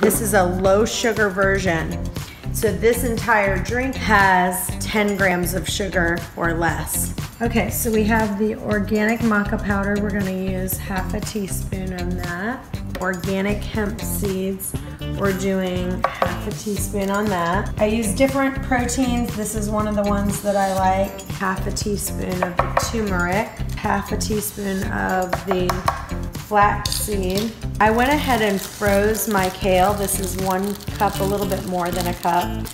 This is a low sugar version. So this entire drink has 10 grams of sugar or less. Okay, so we have the organic maca powder. We're gonna use half a teaspoon of that. Organic hemp seeds, we're doing half a teaspoon on that. I use different proteins. This is one of the ones that I like. Half a teaspoon of the turmeric, half a teaspoon of the flaxseed. I went ahead and froze my kale. This is 1 cup, a little bit more than a cup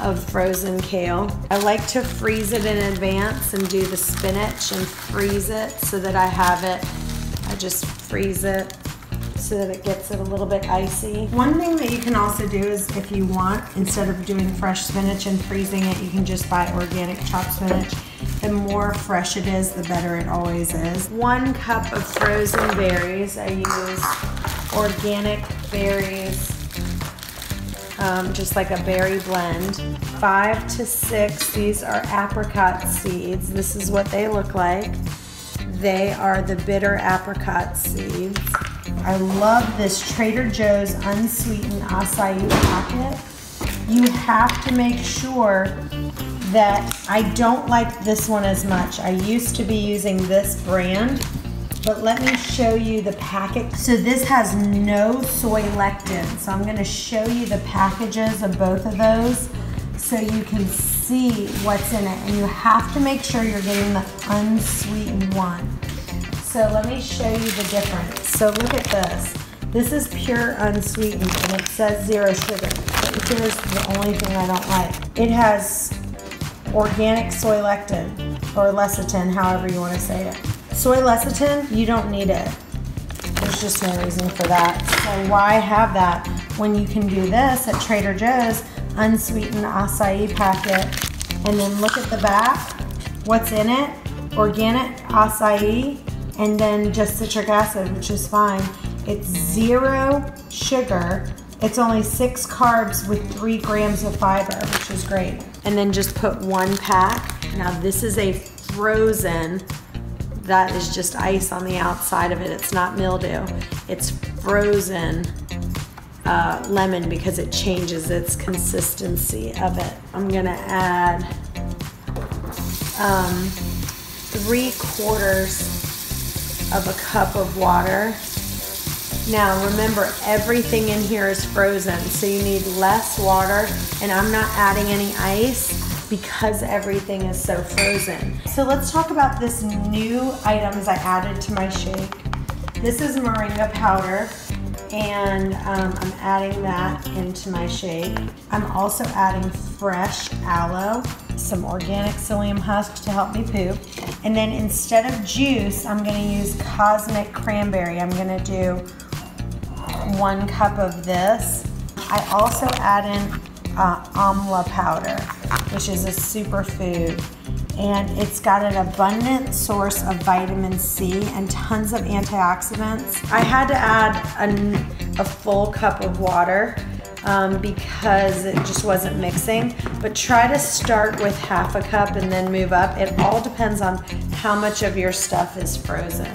of frozen kale. I like to freeze it in advance and do the spinach and freeze it so that I have it. I just freeze it so that it gets it a little bit icy. One thing that you can also do is, if you want, instead of doing fresh spinach and freezing it, you can just buy organic chopped spinach. The more fresh it is, the better it always is. 1 cup of frozen berries. I use organic berries, just like a berry blend. 5 to 6, these are apricot seeds. This is what they look like. They are the bitter apricot seeds. I love this Trader Joe's unsweetened acai packet. You have to make sure that I don't like this one as much. I used to be using this brand, but let me show you the packet. So this has no soy lectin. So I'm gonna show you the packages of both of those so you can see what's in it. And you have to make sure you're getting the unsweetened one. So let me show you the difference. So look at this. This is pure unsweetened and it says 0 sugar. But here's the only thing I don't like. It has organic soy lectin or lecithin, however you want to say it. Soy lecithin, you don't need it. There's just no reason for that. So why have that when you can do this at Trader Joe's unsweetened acai packet? And then look at the back. What's in it? Organic acai and then just citric acid, which is fine. It's 0 sugar. It's only 6 carbs with 3 grams of fiber, which is great. And then just put 1 pack. Now this is a frozen, that is just ice on the outside of it. It's not mildew. It's frozen lemon because it changes its consistency of it. I'm gonna add 3/4 of a cup of water. Now remember, everything in here is frozen, so you need less water, and I'm not adding any ice because everything is so frozen. So let's talk about this new items I added to my shake. This is moringa powder, and I'm adding that into my shake. I'm also adding fresh aloe, some organic psyllium husk to help me poop. And then instead of juice, I'm gonna use cosmic cranberry. I'm gonna do 1 cup of this. I also add in amla powder, which is a superfood. And it's got an abundant source of vitamin C and tons of antioxidants. I had to add a full cup of water because it just wasn't mixing, but try to start with half a cup and then move up. It all depends on how much of your stuff is frozen.